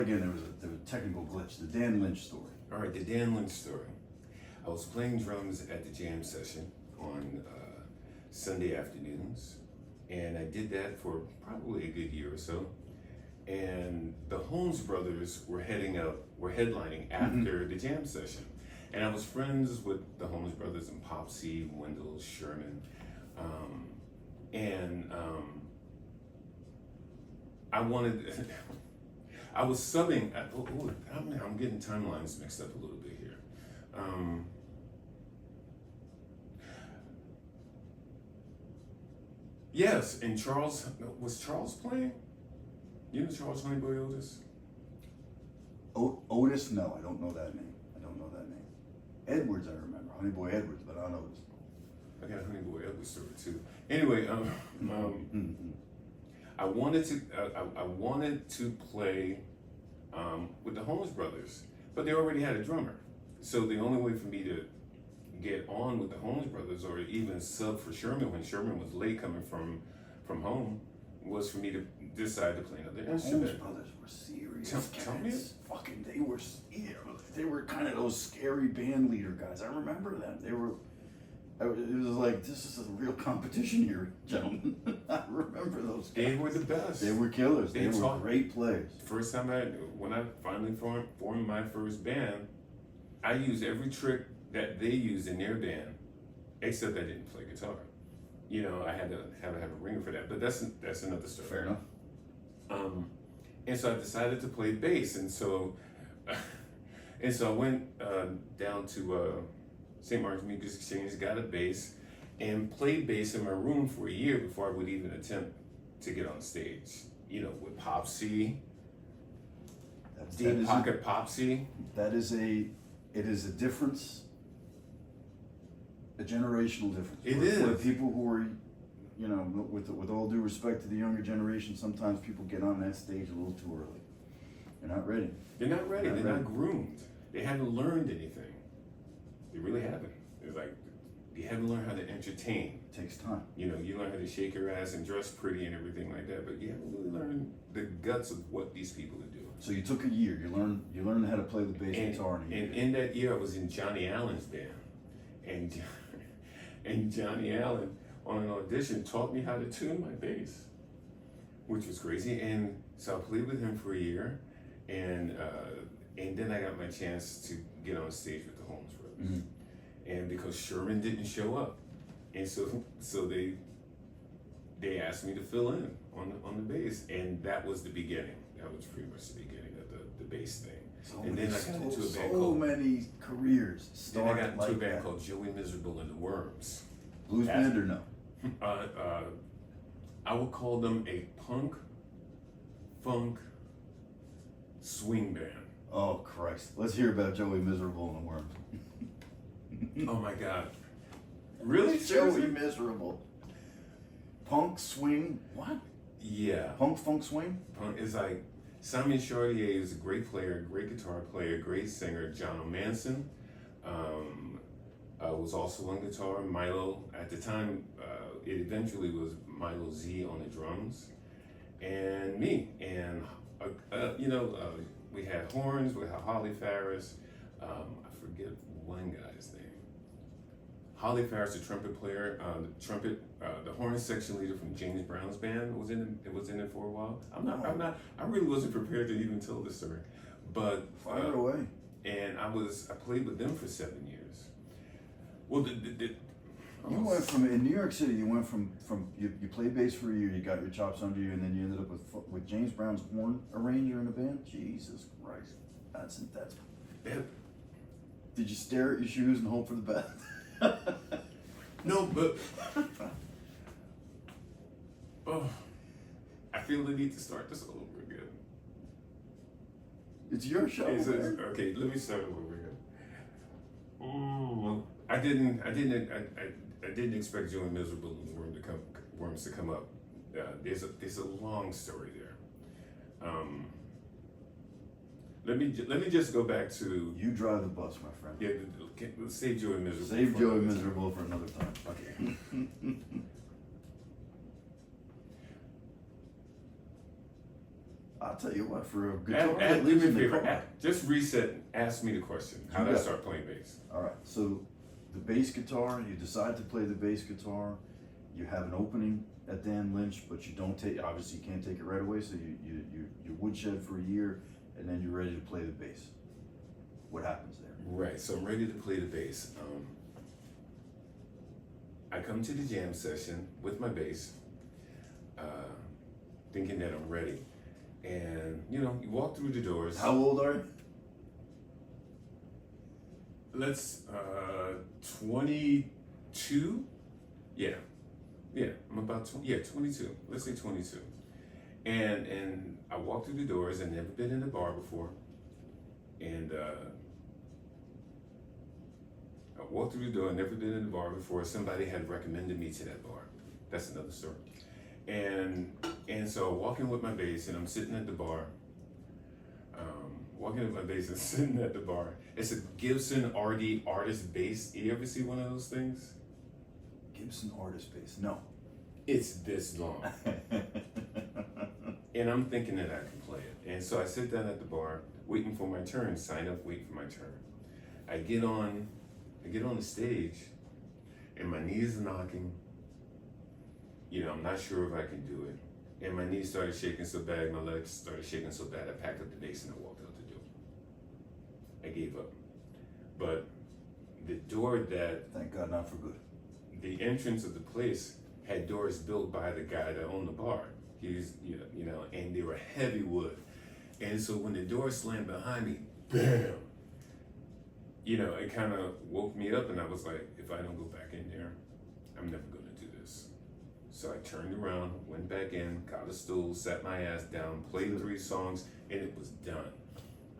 Again, there was a technical glitch. The Dan Lynch story. All right, the Dan Lynch story. I was playing drums at the jam session on Sunday afternoons, and I did that for probably a good year or so. And the Holmes brothers were headlining after the jam session. And I was friends with the Holmes brothers and Popsy, Wendell, Sherman. I wanted, I was subbing, I'm getting timelines mixed up a little bit here. Yes, and was Charles playing? You know Charles Honeyboy Otis? Otis? No, I don't know that name. Edwards, I remember. Honeyboy Edwards, but not Otis. I got a Honeyboy Edwards story too. Anyway, I wanted to play with the Holmes brothers, but they already had a drummer. So the only way for me to get on with the Holmes brothers, or even sub for Sherman when Sherman was late coming from home, was for me to decide to play another instrument. Holmes brothers were serious. Tell me. Fucking, they were kind of those scary band leader guys. I remember them. It was like, this is a real competition here, gentlemen. I remember those guys. They were the best. They were killers. They were great players. First time when I finally formed my first band, I used every trick that they used in their band, except I didn't play guitar. You know, I had to have a ringer for that, but that's another story. Fair enough. And so I decided to play bass, and so I went down to St. Martin's Music Exchange, got a bass, and played bass in my room for a year before I would even attempt to get on stage. You know, with Popsy, Deep Pocket Popsy. It is a difference, a generational difference. It is. For people who are, you know, with all due respect to the younger generation, sometimes people get on that stage a little too early. They're not ready. They're not ready. They're not groomed. They haven't learned anything. They really haven't. It's like, you haven't learned how to entertain. It takes time. You know, you learn how to shake your ass and dress pretty and everything like that, but you haven't really learned the guts of what these people are doing. So you took a year. You learned how to play the bass guitar in a year. And in that year, I was in Johnny Allen's band, and Johnny Allen, on an audition, taught me how to tune my bass, which was crazy. And so I played with him for a year, and then I got my chance to get on stage with the Holmes brothers. Mm-hmm. And because Sherman didn't show up, and so they asked me to fill in on the bass, and that was the beginning. That was pretty much the beginning of the bass thing. And then I got into a band called many careers. Then I got into a band called Joey Miserable and the Worms. Blues band or no? I would call them a punk, funk, swing band. Oh Christ! Let's hear about Joey Miserable and the Worms. Oh my God! Really? Joey Miserable. Punk, swing, what? Yeah. Punk, funk, swing? Punk is like, Simon Chartier is a great player, great guitar player, great singer. John O'Manson was also on guitar. Milo, at the time, it eventually was Milo Z on the drums, and me. And, we had horns, we had Holly Farris. I forget one guy's name. Holly Farris, the trumpet player, the horn section leader from James Brown's band was in it for a while. I really wasn't prepared to even tell this story, but fire away. And I played with them for 7 years. Well, you went from, in New York City, you went from you played bass for a year, you got your chops under you, and then you ended up with James Brown's horn arranger in a band. Jesus Christ, that's. Did you stare at your shoes and hope for the best? No, but I feel the need to start this all over again. It's your show. Okay, let me start over again. I didn't expect Joey Miserable and the Worms to come up. There's a long story there. Let me just go back to. You drive the bus, my friend. Yeah, let's save Joey Miserable. Save Joey Miserable for another time. Okay. I'll tell you what, for a guitar Do that me lives a in the favor. car. Just reset and ask me the question. How did I start playing bass? All right, so the bass guitar, you decide to play the bass guitar. You have an opening at Dan Lynch, but you don't take, obviously you can't take it right away, so you woodshed for a year, and then you're ready to play the bass. What happens there? Right, so I'm ready to play the bass. I come to the jam session with my bass, thinking that I'm ready. And, you know, you walk through the doors. How old are you? Let's, 22? Yeah, I'm about 22. Let's say 22. And I walked through the doors. I'd never been in a bar before. And I walked through the door, never been in a bar before. Somebody had recommended me to that bar. That's another story. And so walking with my bass, and I'm sitting at the bar. Walking with my bass and sitting at the bar. It's a Gibson RD artist bass. You ever see one of those things? Gibson artist bass. No. It's this long. And I'm thinking that I can play it. And so I sit down at the bar, waiting for my turn, sign up, wait for my turn. I get on the stage, and my knees are knocking. You know, I'm not sure if I can do it. And my knees started shaking so bad, my legs started shaking so bad, I packed up the bass and I walked out the door. I gave up. But the door that... Thank God, not for good. The entrance of the place had doors built by the guy that owned the bar. He's, you know, and they were heavy wood. And so when the door slammed behind me, bam! You know, it kind of woke me up, and I was like, if I don't go back in there, I'm never going to do this. So I turned around, went back in, got a stool, sat my ass down, played 3 songs, and it was done.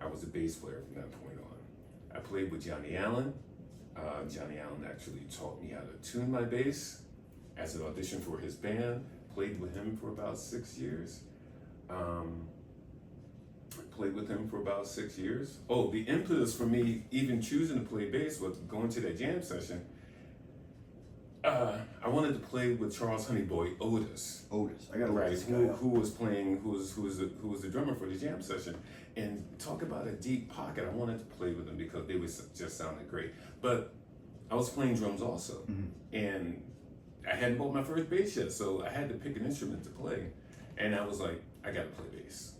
I was a bass player from that point on. I played with Johnny Allen. Johnny Allen actually taught me how to tune my bass as an audition for his band. Played with him for about 6 years. Oh, the impetus for me even choosing to play bass was going to that jam session. I wanted to play with Charles Honeyboy Otis. I gotta look this guy up. Who was the drummer for the jam session. And talk about a deep pocket. I wanted to play with them because they just sounded great. But I was playing drums also. Mm-hmm. And I hadn't bought my first bass yet, so I had to pick an instrument to play. And I was like, I gotta play bass.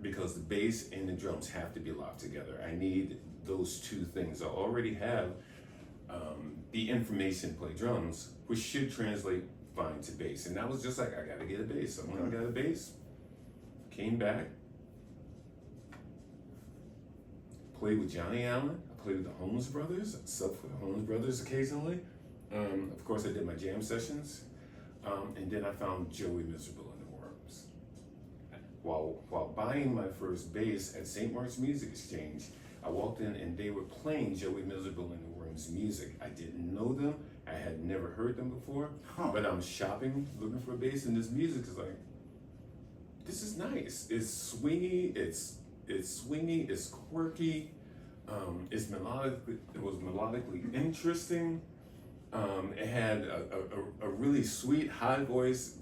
Because the bass and the drums have to be locked together. I need those 2 things. I already have the information to play drums, which should translate fine to bass. And I was just like, I gotta get a bass. So when I got a bass, came back, played with Johnny Allen, I played with the Holmes Brothers, I subbed for the Holmes Brothers occasionally. Of course, I did my jam sessions, and then I found Joey Miserable and the Worms. While buying my first bass at St. Mark's Music Exchange, I walked in and they were playing Joey Miserable and the Worms music. I didn't know them, I had never heard them before, but I'm shopping, looking for a bass, and this music is like, this is nice. It's swingy, it's quirky, it was melodically interesting. It had a really sweet high voice,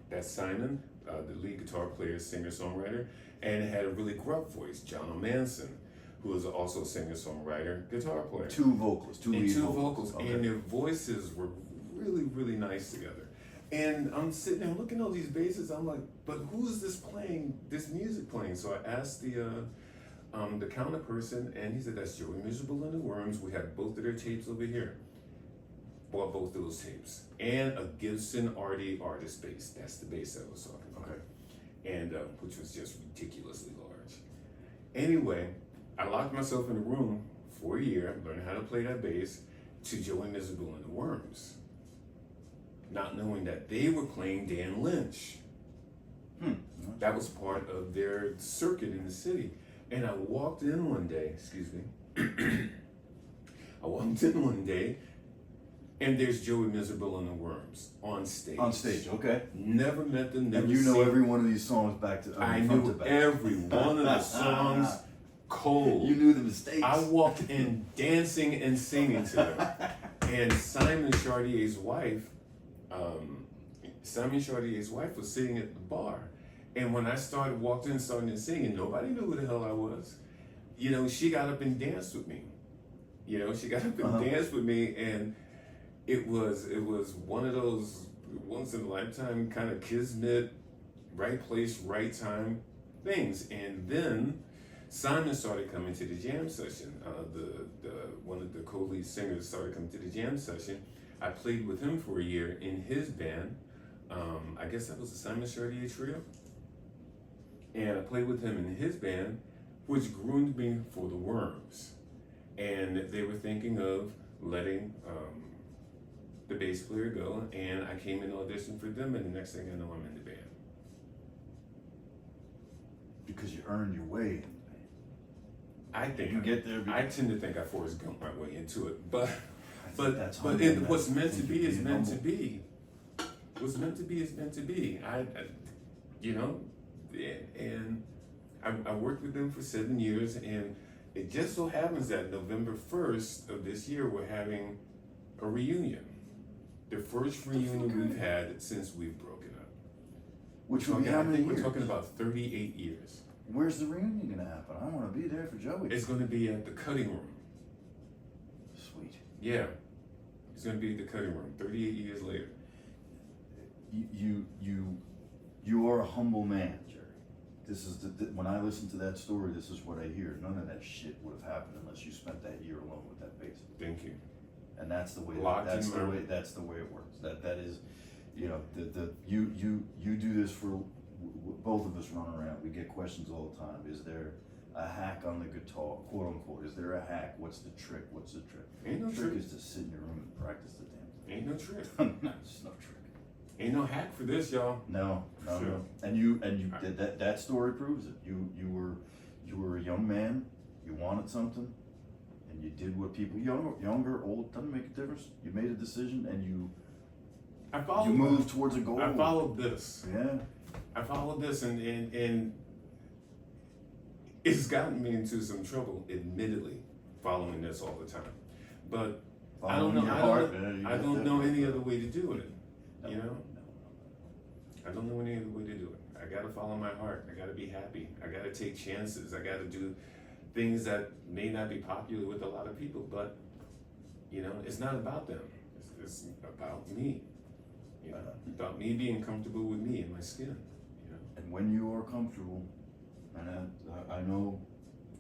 that's Simon, the lead guitar player, singer-songwriter, and it had a really gruff voice, John O'Manson, who is also a singer-songwriter, guitar player. 2 vocals, 2 lead vocals, Okay. and their voices were really, really nice together. And I'm sitting there looking at all these basses, I'm like, but who's this music playing? So I asked the counter person, and he said, that's Joey Miserable and the Worms. We have both of their tapes over here. Bought both of those tapes. And a Gibson RD artist bass. That's the bass that I was talking about. Okay. And which was just ridiculously large. Anyway, I locked myself in a room for a year, learned how to play that bass, to Joey Miserable and the Worms. Not knowing that they were playing Dan Lynch. That was part of their circuit in the city. And I walked in one day, and there's Joey Miserable and the Worms on stage. Okay. Never met them, never And you know seen every one of these songs back to I front knew to back. every one of the songs cold. You knew the mistakes. I walked in dancing and singing to them. And Simon Chartier's wife was sitting at the bar. And when I walked in, starting to sing, and nobody knew who the hell I was, you know, she got up and danced with me. You know, she got up and danced with me, and it was one of those once in a lifetime kind of kismet, right place, right time things. And then Simon started coming to the jam session. The one of the co-lead singers started coming to the jam session. I played with him for a year in his band. I guess that was the Simon Chartier Trio. And I played with him in his band, which groomed me for the Worms. And they were thinking of letting the bass player go, and I came in auditioned for them, and the next thing I know, I'm in the band. Because you earned your way in the band. I think You get there. I tend to think I Forrest Gump my way into it, but that's what's meant to be is meant to be. What's meant to be is meant to be. I you know, and I worked with them for 7 years, and it just so happens that November 1st of this year we're having a reunion, the first reunion we've had since we've broken up. Which will be how many years? We're talking about 38 years. Where's the reunion gonna happen? I want to be there for Joey. It's going to be at the Cutting Room. Sweet. Yeah, it's going to be at the Cutting Room. 38 years later. You are a humble man, Jerry. This is when I listen to that story, this is what I hear. None of that shit would have happened unless you spent that year alone with that bass. Thank you. And that's the way. That's the way it works. That is, you know, you do this for. Both of us run around. We get questions all the time. Is there a hack on the guitar, quote unquote? Is there a hack? What's the trick? What's the trick? Ain't no the trick trick. is to sit in your room and practice the damn thing. Ain't no trick. There's no trick. Ain't no hack for this, y'all. No. Sure. And you that story proves it. You were a young man. You wanted something, and you did what people younger, old, doesn't make a difference. You made a decision, and you moved towards a goal. I followed this. Yeah. I followed this, and it's gotten me into some trouble, admittedly, following this all the time. But I don't know. I don't know any other way to do it. You know, I don't know any other way to do it. I gotta follow my heart. I gotta be happy. I gotta take chances. I gotta do things that may not be popular with a lot of people, but you know, it's not about them. It's about me. You know, about me being comfortable with me and my skin. You know, and when you are comfortable, and I know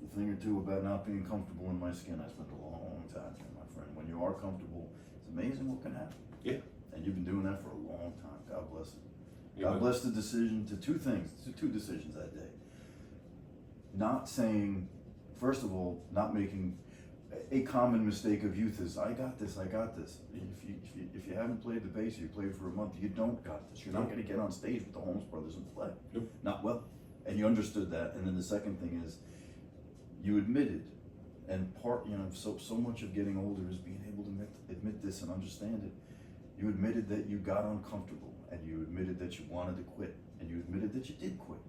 a thing or two about not being comfortable in my skin. I spent a long time here, my friend. When you are comfortable, it's amazing what can happen. Yeah. And you've been doing that for a long time. God bless it. Yeah. God bless the decision to two decisions that day. Not saying, first of all, not making a common mistake of youth is, I got this. If you haven't played the bass, you played for a month, you don't got this. You're not going to get on stage with the Holmes Brothers and play. Nope. Not well. And you understood that. And then the second thing is, you admitted, and so much of getting older is being able to admit this and understand it. You admitted that you got uncomfortable, and you admitted that you wanted to quit, and you admitted that you did quit,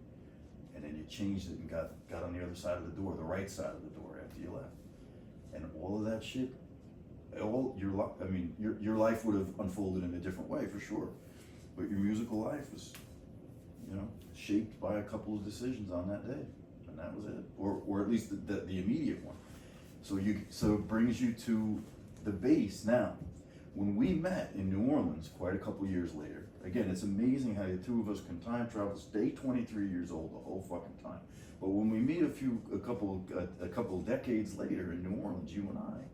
and then you changed it and got on the other side of the door, the right side of the door after you left, and all of that shit, your life would have unfolded in a different way for sure, but your musical life was, shaped by a couple of decisions on that day, and that was it, or at least the immediate one. So it brings you to the bass now. When we met in New Orleans quite a couple years later, again, it's amazing how the two of us can time travel, stay 23 years old the whole fucking time. But when we meet a couple decades later in New Orleans, you and I,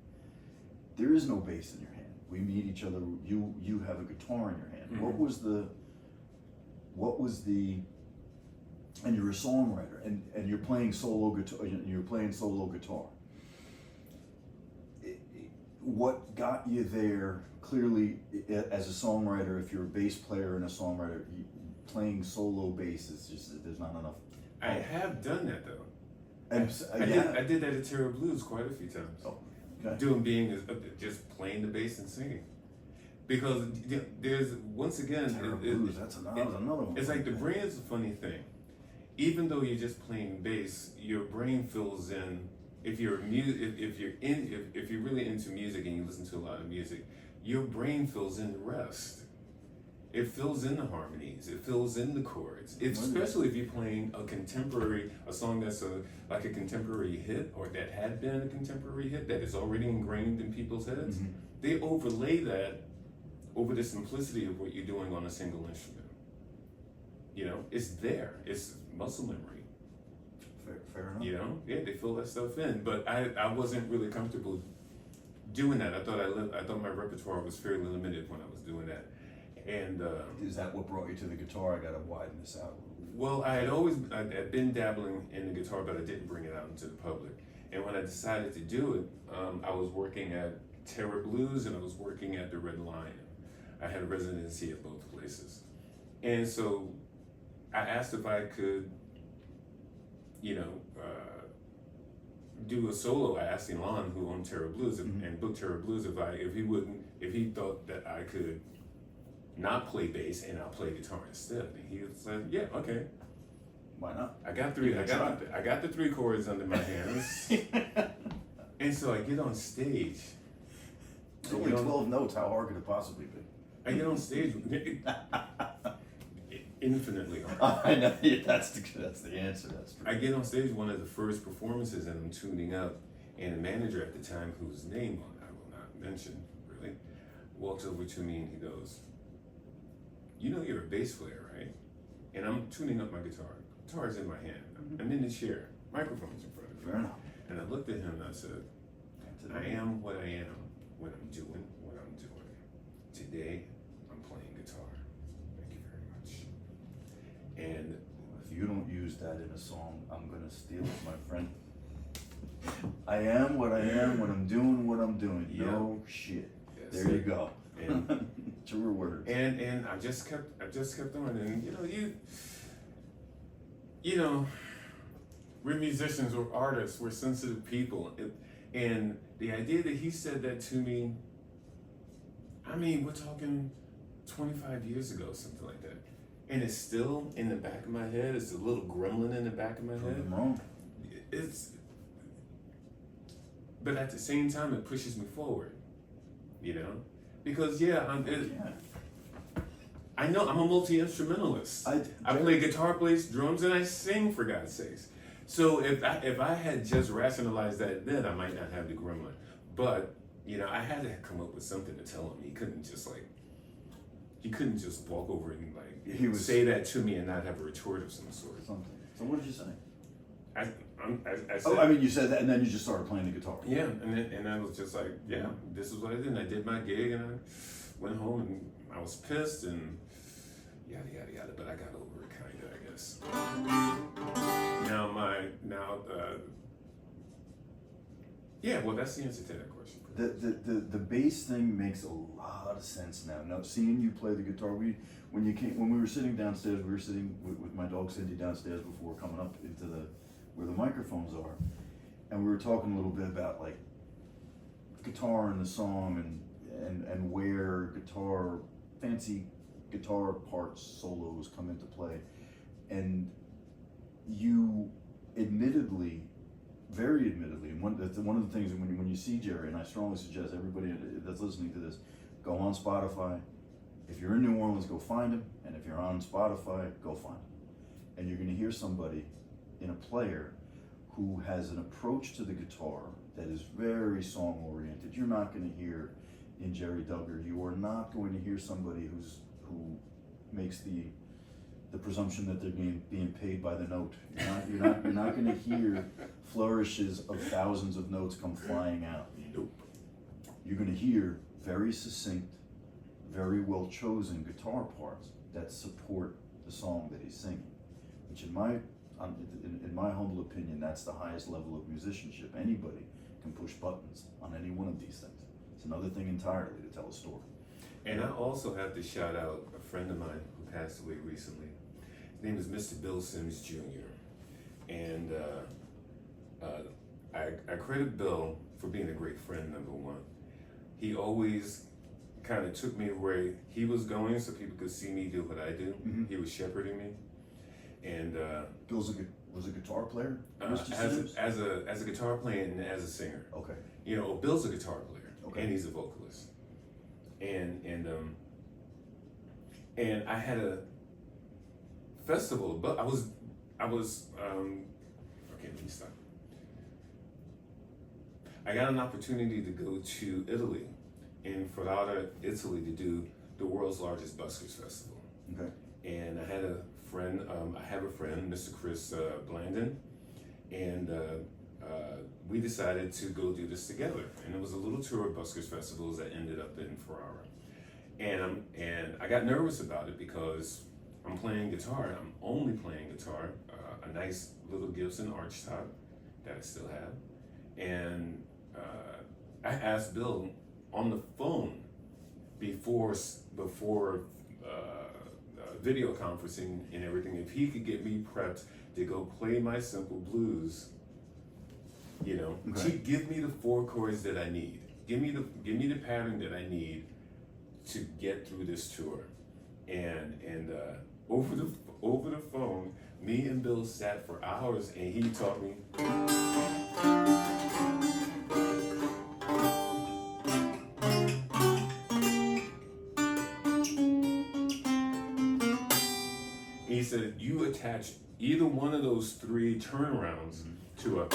there is no bass in your hand. We meet each other. You have a guitar in your hand. Mm-hmm. What was the? And you're a songwriter, and you're playing solo guitar. You're playing solo guitar. What got you there? Clearly, as a songwriter, if you're a bass player and a songwriter, playing solo bass is just, there's not enough. I have done that though. And I did that at Terror Blues quite a few times. Oh, okay. Just playing the bass and singing, because there's once again Terror Blues. That's another one. It's like the brain is a funny thing. Even though you're just playing bass, your brain fills in. If you're really into music and you listen to a lot of music, your brain fills in the rest. It fills in the harmonies. It fills in the chords. It's, especially if you're playing a song that's like a contemporary hit, or that had been a contemporary hit that is already ingrained in people's heads. Mm-hmm. They overlay that over the simplicity of what you're doing on a single instrument. You know, it's there. It's muscle memory. Fair enough. You know, yeah, they fill that stuff in. But I wasn't really comfortable doing that. I thought my repertoire was fairly limited when I was doing that. And is that what brought you to the guitar? I gotta widen this out a little bit. well, I'd been dabbling in the guitar, but I didn't bring it out into the public. And when I decided to do it, I was working at Terror Blues and I was working at the Red Lion. I had a residency at both places. And so I asked if I could, do a solo. I asked Elon, who owned Terror Blues and booked Terror Blues, if he thought that I could not play bass and I'll play guitar instead. And he said, yeah, okay. Why not? I got the 3 chords under my hands. And so I get on stage. It's only 12 notes. How hard could it possibly be? I get on stage. Infinitely hard. I know. Yeah, that's the answer. That's true. I get on stage, one of the first performances, and I'm tuning up, and the manager at the time, whose name I will not mention, really, walks over to me and he goes, "You know you're a bass player, right?" And I'm tuning up my guitar. Guitar's in my hand. I'm in the chair. Microphone's in front of me. Fair enough. And I looked at him and I said, "I am what I am when I'm doing what I'm doing. Today, I'm playing guitar. Thank you very much." And if you don't use that in a song, I'm gonna steal it, my friend. I am what I am when I'm doing what I'm doing. Yeah. No shit. Yes, There you go. And truer words. And I just kept on, and you know, we're musicians, we're artists, we're sensitive people, and the idea that he said that to me, I mean, we're talking 25 years ago, something like that, and it's still in the back of my head. It's a little gremlin in the back of my head. Wrong. But at the same time, it pushes me forward, because I know I'm a multi-instrumentalist. I play guitar, bass, drums, and I sing, for God's sakes. So if I had just rationalized that then, I might not have the gremlin. But, I had to come up with something to tell him. He couldn't just walk over and say that to me and not have a retort of some sort. Something. So what did you say? I said, you said that and then you just started playing the guitar. Yeah, and I was just like, yeah, this is what I did. And I did my gig and I went home and I was pissed and yada, yada, yada, but I got over it kinda, I guess. Well, that's the answer to that question. The bass thing makes a lot of sense now. Now, seeing you play the guitar, when we were sitting downstairs, we were sitting with my dog Cindy downstairs before coming up into where the microphones are, and we were talking a little bit about like guitar and the song and where fancy guitar parts, solos come into play, and you very admittedly, and one of the things when you see Jerry, and I strongly suggest everybody that's listening to this, go on Spotify. If you're in New Orleans, go find him, and if you're on Spotify, go find him. And you're going to hear somebody in a player who has an approach to the guitar that is very song oriented. You're not going to hear in Jerry Duggar. You are not going to hear somebody who makes the presumption that they're being paid by the note. You're not going to hear flourishes of thousands of notes come flying out. Nope. You're going to hear very succinct, very well chosen guitar parts that support the song that he's singing, which in my humble opinion, that's the highest level of musicianship. Anybody can push buttons on any one of these things. It's another thing entirely to tell a story. And I also have to shout out a friend of mine who passed away recently. His name is Mr. Bill Sims Jr. And I credit Bill for being a great friend, number one. He always kind of took me where he was going so people could see me do what I do. Mm-hmm. He was shepherding me. And Bill's was a guitar player? As a guitar player and as a singer. Okay. Bill's a guitar player, okay, and he's a vocalist. And And I had a festival, but I was okay, let me stop. I got an opportunity to go to Italy, in Ferrara, Italy, to do the world's largest buskers festival. Okay. And I had a friend, Mr. Chris Blandon, and we decided to go do this together. And it was a little tour of buskers festivals that ended up in Ferrara. And I got nervous about it because I'm playing guitar. I'm only playing guitar, a nice little Gibson archtop that I still have. And I asked Bill on the phone before video conferencing and everything if he could get me prepped to go play my simple blues. You know, okay. Give me the 4 chords that I need. Give me the pattern that I need to get through this tour. And over the phone, me and Bill sat for hours, and he taught me. He said, you attach either one of those 3 turnarounds to a.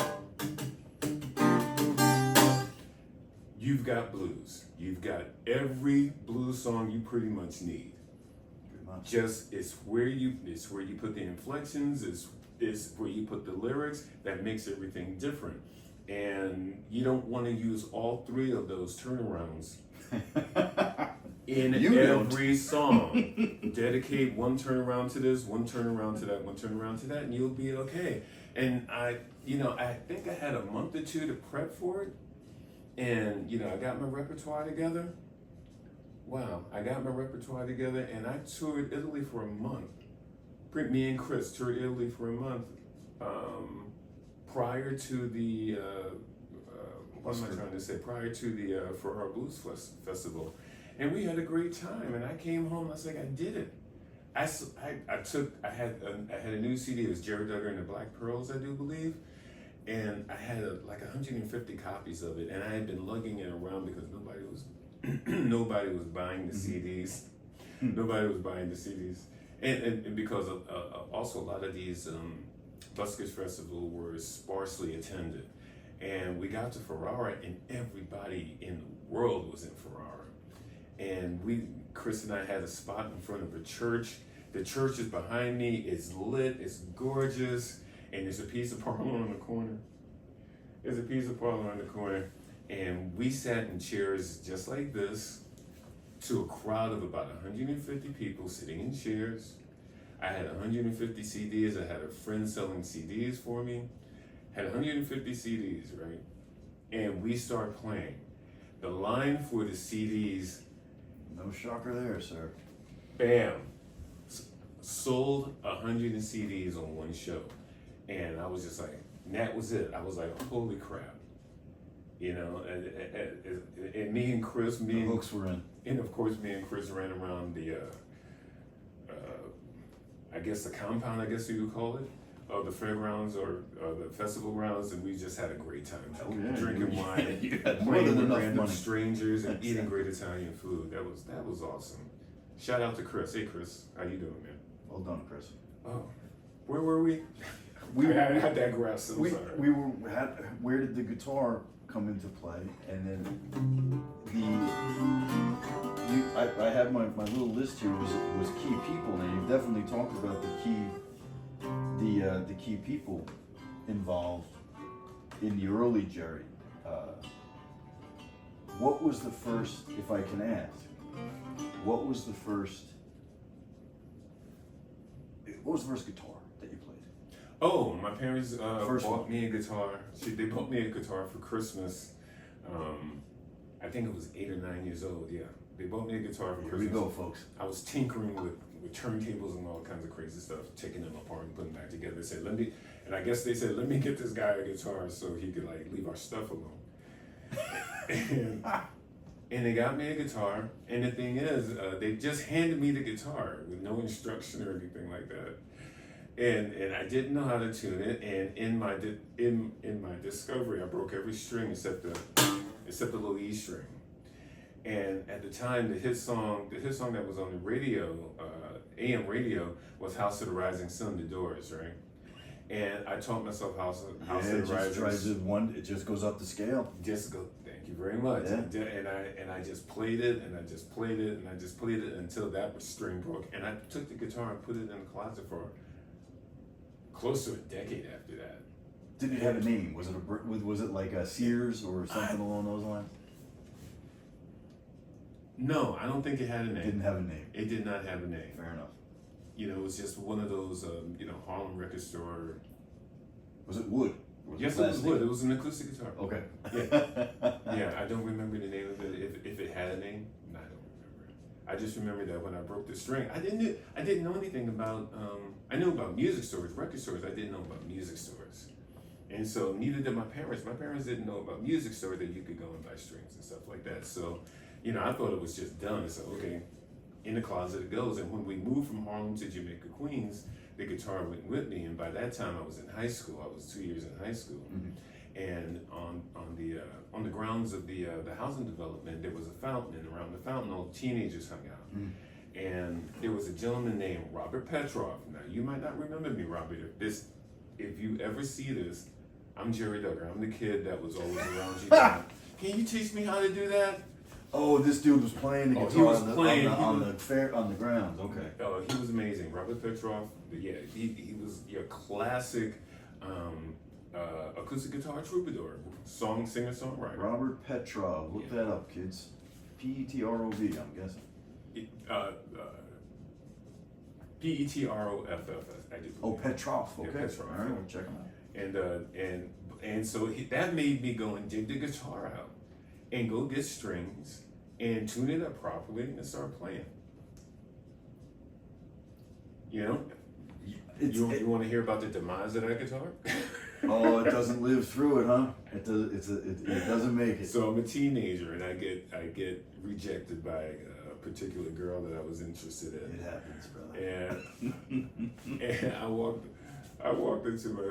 You've got blues. You've got every blues song you pretty much need. Just it's where you put the inflections, it's where you put the lyrics that makes everything different. And you don't want to use all 3 of those turnarounds in every song. Dedicate one turnaround to this, one turnaround to that, one turnaround to that, and you'll be okay. And I think I had a month or 2 to prep for it. And, I got my repertoire together. Wow, I got my repertoire together, and I toured Italy for a month. Me and Chris toured Italy for a month prior to the, prior to the Ferrara Blues Festival. And we had a great time, and I came home, I was like, I did it. I had a new CD, it was Jerry Duggar and the Black Pearls, I do believe. And I had like 150 copies of it, and I had been lugging it around because nobody was buying the CDs. Nobody was buying the CDs, and because also a lot of these buskers festival were sparsely attended, and we got to Ferrara, and everybody in the world was in Ferrara, and Chris and I had a spot in front of a church. The church is behind me. It's lit. It's gorgeous. And there's a piece of parlor on the corner. And we sat in chairs just like this to a crowd of about 150 people sitting in chairs. I had 150 CDs. I had a friend selling CDs for me. Had 150 CDs, right? And we start playing. The line for the CDs. No shocker there, sir. Bam. Sold 100 CDs on one show. And I was just like, and that was it. I was like, holy crap. And me and Chris, the hooks were in. And of course, me and Chris ran around the, I guess the compound, I guess you would call it, of the fairgrounds or the festival grounds, and we just had a great time. Drinking wine, you had more playing than with enough random money. strangers, and eating great Italian food. That was awesome. Shout out to Chris. Hey Chris, how you doing, man? Well done, Chris. Oh, where were we? I digress. I'm sorry. Where did the guitar come into play? And then I have my little list here was key people, and you definitely talked about the key people involved in the early Jerry. What was the first, if I can ask, what was the first guitar that you played? Oh, my parents bought me a guitar. They bought me a guitar for Christmas. I think it was 8 or 9 years old. Yeah, they bought me a guitar for Christmas. Here we go, folks. I was tinkering with turntables and all kinds of crazy stuff, taking them apart and putting them back together. They said, and I guess they said, let me get this guy a guitar so he could leave our stuff alone. And they got me a guitar. And the thing is, they just handed me the guitar with no instruction or anything like that. And I didn't know how to tune it. And in my discovery, I broke every string except the little E string. And at the time, the hit song that was on the radio, AM radio, was "House of the Rising Sun," the Doors, right? And I taught myself House of the Rising Sun. It just goes up the scale. Just go. Thank you very much. Yeah. And I just played it, and I just played it, and I just played it until that string broke. And I took the guitar and put it in the closet for close to a decade after that. Did it have a name? Was it like a Sears or something along those lines? No, I don't think it had a name. It didn't have a name. It did not have a name. Fair enough. You know, it was just one of those, Harlem record store. Was it wood? Yes, it was wood. It was an acoustic guitar. Okay. Yeah, I don't remember the name of it. If it had a name, no, I don't remember. I just remember that when I broke the string, I didn't know anything about. I knew about music stores, record stores. I didn't know about music stores, and so neither did my parents. My parents didn't know about music stores that you could go and buy strings and stuff like that. So, I thought it was just done. So okay, in the closet it goes. And when we moved from Harlem to Jamaica, Queens, the guitar went with me. And by that time, I was in high school. I was 2 years in high school. Mm-hmm. And on the grounds of the housing development, there was a fountain, and around the fountain, all the teenagers hung out. Mm-hmm. And there was a gentleman named Robert Petrov. Now, you might not remember me, Robert. If you ever see this, I'm Jerry Duggar. I'm the kid that was always around you. Can you teach me how to do that? Oh, this dude was playing the guitar he was on the grounds. Okay. Oh, he was amazing. Robert Petrov. Yeah, he was your classic acoustic guitar troubadour, singer, songwriter. Robert Petrov. Look that up, kids. Petrov. I'm guessing. Petroff. I do. Oh, Petrov. Okay. Yeah, Petrov. All right, we'll check him out. And so that made me go and dig the guitar out and go get strings and tune it up properly and start playing. You want to hear about the demise of that guitar? Oh, it doesn't live through it, huh? It doesn't make it. So I'm a teenager and I get rejected by a particular girl that I was interested in. It happens, brother. And I walked into my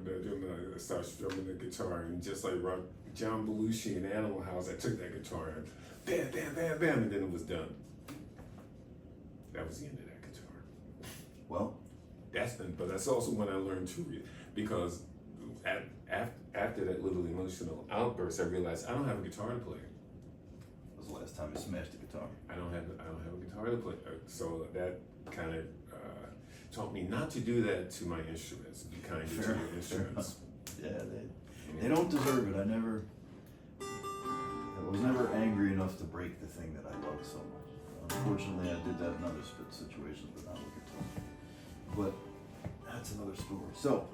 bedroom. And I started strumming the guitar, and just like John Belushi in Animal House, I took that guitar and bam, bam, bam, bam, and then it was done. That was the end of that guitar. Well, but that's also when I learned to read, because after that little emotional outburst, I realized I don't have a guitar to play. That was the last time you smashed the guitar. I don't have a guitar to play. So that kind of taught me not to do that to my instruments. Be kind to your instruments. Yeah, they don't deserve it. I was never angry enough to break the thing that I loved so much. Unfortunately, I did that in other situations, but not with guitar. But that's another story. So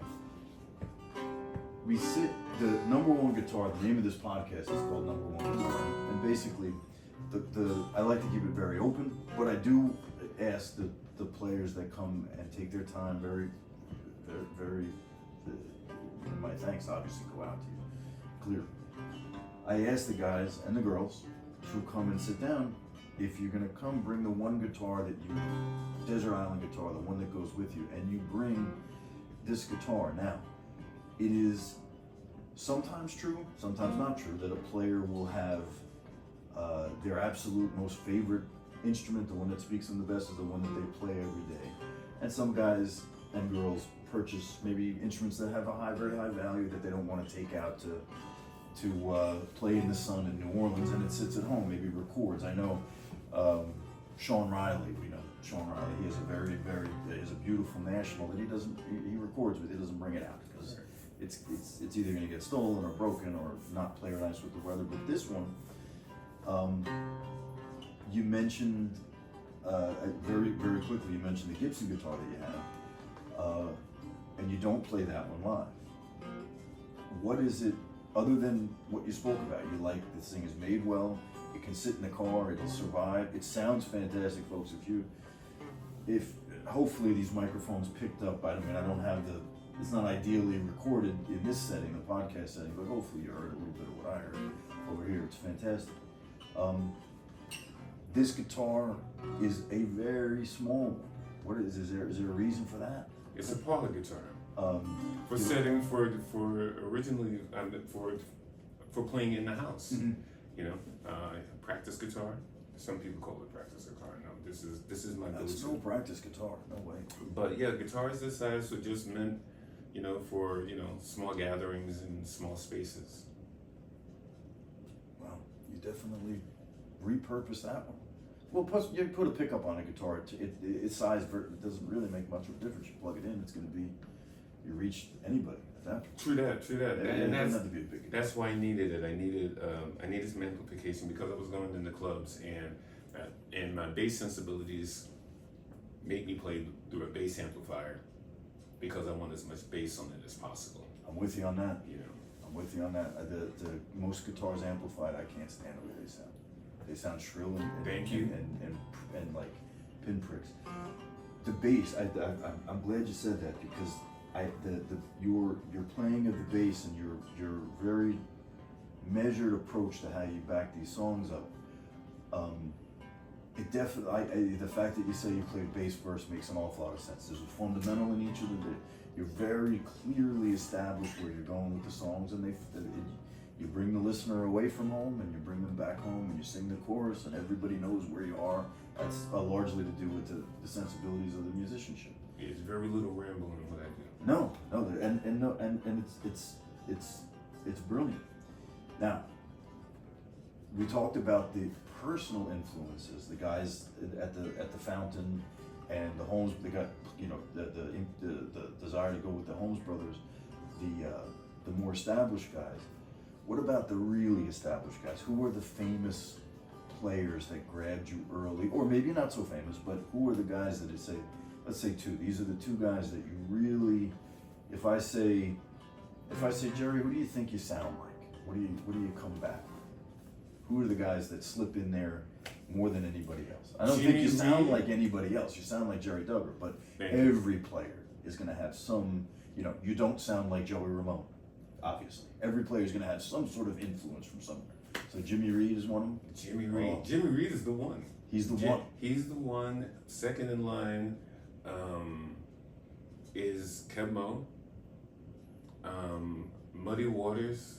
the number one guitar. The name of this podcast is called Number One Guitar, and basically, I like to keep it very open, but I do ask the players that come and take their time very, very, my thanks obviously go out to you, clear. I ask the guys and the girls to come and sit down. If you're gonna come, bring the one guitar Desert Island guitar, the one that goes with you, and you bring this guitar. Now, it is sometimes true, sometimes not true, that a player will have their absolute most favorite instrument, the one that speaks them the best, is the one that they play every day. And some guys and girls purchase maybe instruments that have a very high value that they don't want to take out to play in the sun in New Orleans, and it sits at home, maybe records. I know Sean Riley, Sean Riley, he has a beautiful National that he records with, he doesn't bring it out because it's either going to get stolen or broken or not play nice with the weather. But this one, you mentioned very, very quickly, you mentioned the Gibson guitar that you have, and you don't play that one live. What is it, other than what you spoke about? You like this thing is made well, it can sit in the car, it'll survive, it sounds fantastic, folks. If hopefully these microphones picked up, I don't have it's not ideally recorded in this setting, the podcast setting, but hopefully you heard a little bit of what I heard over here. It's fantastic. This guitar is a very small one. What is there a reason for that? It's a parlor guitar. For originally for playing in the house. Mm-hmm. Practice guitar. Some people call it practice guitar. No, this is my That's go-to. no practice guitar, no way. But yeah, guitars this size were just meant, for small gatherings and small spaces. Wow, you definitely repurposed that one. Well, plus you put a pickup on a guitar. Its size it doesn't really make much of a difference. You plug it in, it's going to be you reach anybody at that point. True that. It doesn't have to be a big guitar. That's why I needed it. I needed some amplification because I was going into clubs and my bass sensibilities make me play through a bass amplifier because I want as much bass on it as possible. I'm with you on that. You know. I'm with you on that. The most guitars amplified, I can't stand the way they sound. They sound shrill and Thank you. And like pinpricks. The bass, I'm glad you said that because your playing of the bass and your very measured approach to how you back these songs up. It definitely, the fact that you say you play bass first makes an awful lot of sense. There's a fundamental in each of them. You're very clearly established where you're going with the songs, and you bring the listener away from home, and you bring them back home, and you sing the chorus, and everybody knows where you are. That's largely to do with the sensibilities of the musicianship. It's very little rambling in what I do. No, and it's brilliant. Now, we talked about the personal influences, the guys at the Fountain and the Holmes. They got the desire to go with the Holmes brothers, the more established guys. What about the really established guys? Who are the famous players that grabbed you early, or maybe not so famous, but who are the guys that you say? Let's say two. These are the two guys that you really. If I say, Jerry, who do you think you sound like? What do you come back with? Who are the guys that slip in there more than anybody else? I don't think you sound like anybody else. You sound like Jerry Duggar, but every player is going to have some. You don't sound like Joey Ramone, obviously. Every player is going to have some sort of influence from somewhere. So Jimmy Reed is one of them. Jimmy Reed. Oh. Jimmy Reed is the one. He's the one. He's the one. Second in line is Kebmo, Muddy Waters.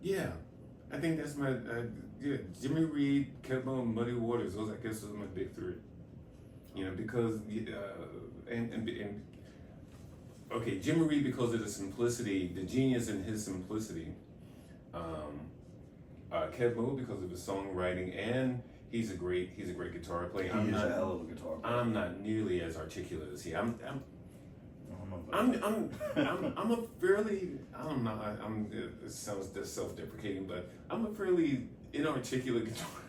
Yeah, I think that's my Jimmy Reed, Kebmo, and Muddy Waters. Those, I guess, are my big three. Because okay, Jimmy Reed because of the simplicity, the genius in his simplicity. Kebmo because of his songwriting, and he's a great guitar player. He's a hell of a guitar player. I'm not nearly as articulate as he. I'm a fairly, I don't know, it sounds self-deprecating, but I'm a fairly inarticulate guitar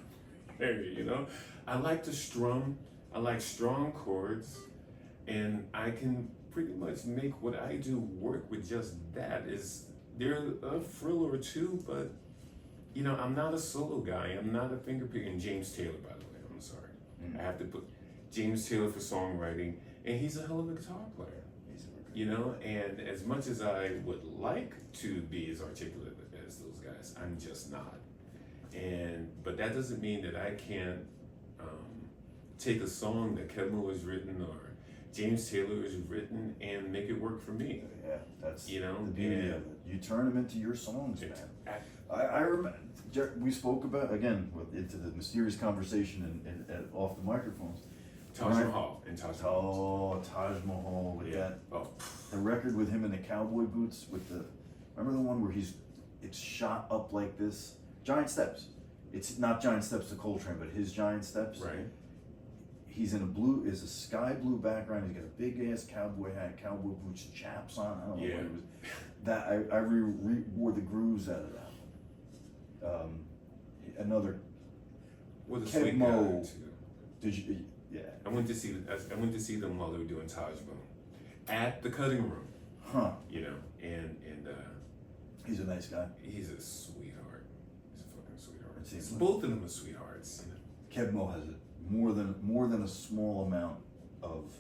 player, I like to strum, I like strong chords, and I can pretty much make what I do work with just that. There a frill or two, but, I'm not a solo guy, I'm not a finger picker, and James Taylor, by the way, I'm sorry. I have to put James Taylor for songwriting, and he's a hell of a guitar player. And as much as I would like to be as articulate as those guys, I'm just not. But that doesn't mean that I can't take a song that Kevin has written or James Taylor has written and make it work for me. Yeah, that's the beauty of it. You turn them into your songs, man. I remember we spoke about into the mysterious conversation and off the microphones. Taj Mahal. Taj Mahal with that. Oh. The record with him in the cowboy boots remember the one where it's shot up like this? Giant Steps. It's not Giant Steps to Coltrane, but his Giant Steps. Right. He's in a sky blue background. He's got a big ass cowboy hat, cowboy boots, chaps on. I don't know what it was. That I wore the grooves out of that one. Another. With a sweet guy too. Did you? Yeah. I went to see them while they were doing Taj Mahal at the cutting room. Huh. And he's a nice guy. He's a sweetheart. He's a fucking sweetheart. Both of them are sweethearts. Kebmo has more than a small amount of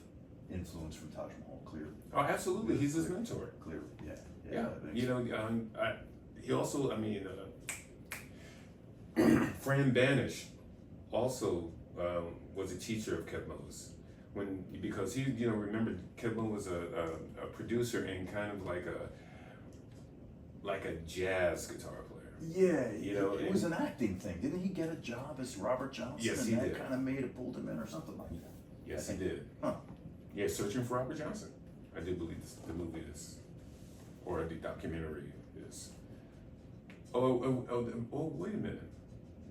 influence from Taj Mahal. Clearly. Oh, absolutely. He's his mentor. Clearly. Yeah. He also. Fran Banish also. Was a teacher of Kebmo's because he remember Kebmo was a producer and kind of like like a jazz guitar player. Yeah, You know, it was an acting thing. Didn't he get a job as Robert Johnson? Yes, and he that did. kind of made it, pulled him in or something like that. Yes, he did. Huh. Yeah, Searching for Robert Johnson. I do believe the movie is, or the documentary is. Oh, wait a minute.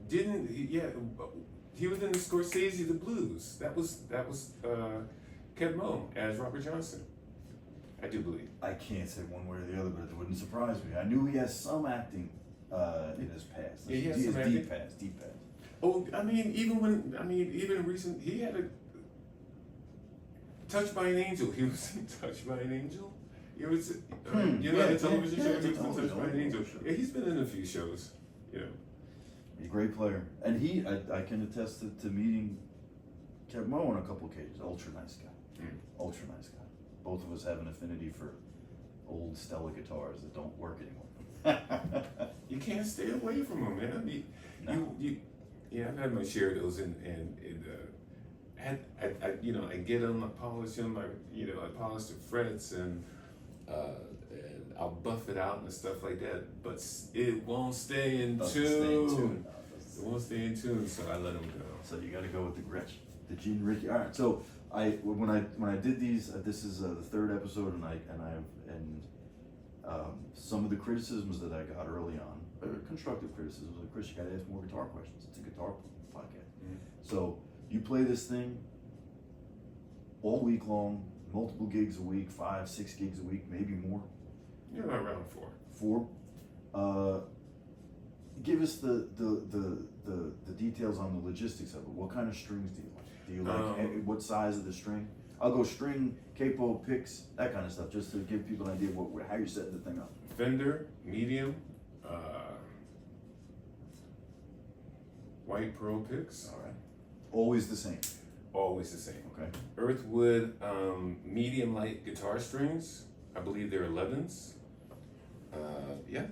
Didn't he? Yeah, he was in the Scorsese The Blues. That was Kev Moe as Robert Johnson. I do believe. I can't say one way or the other, but it wouldn't surprise me. I knew he has some acting in his past. Yeah, he has has some deep acting. past, deep past. Oh, even recent, he had a Touched by an Angel. He was in Touched by an Angel. It was, the television show. He was in Touched by an Angel. Sure. Yeah, he's been in a few shows. You know. He's a great player, and I can attest to meeting Kev Moe on a couple occasions. Ultra nice guy, ultra nice guy. Both of us have an affinity for old Stella guitars that don't work anymore. You can't stay away from them, man. I've had my share of those, I get them, I polish them, I polish the frets, and I'll buff it out and stuff like that. But it won't stay in tune. It won't stay in tune, so I let them go. So you got to go with the Gretch, the Gene Ricky. All right, so when I did these, this is the third episode, and some of the criticisms that I got early on, constructive criticisms, like, Chris, you got to ask more guitar questions. It's a guitar podcast. Mm-hmm. So you play this thing all week long, multiple gigs a week, 5-6 gigs a week, maybe more. Yeah, around 4. 4. Give us the details on the logistics of it. What kind of strings do you like? Do you like what size of the string? I'll go string, capo, picks, that kind of stuff, just to give people an idea of how you're setting the thing up. Fender, medium, white pearl picks. All right. Always the same. Always the same. Okay. Earthwood, medium light guitar strings. I believe they're 11s. Yeah.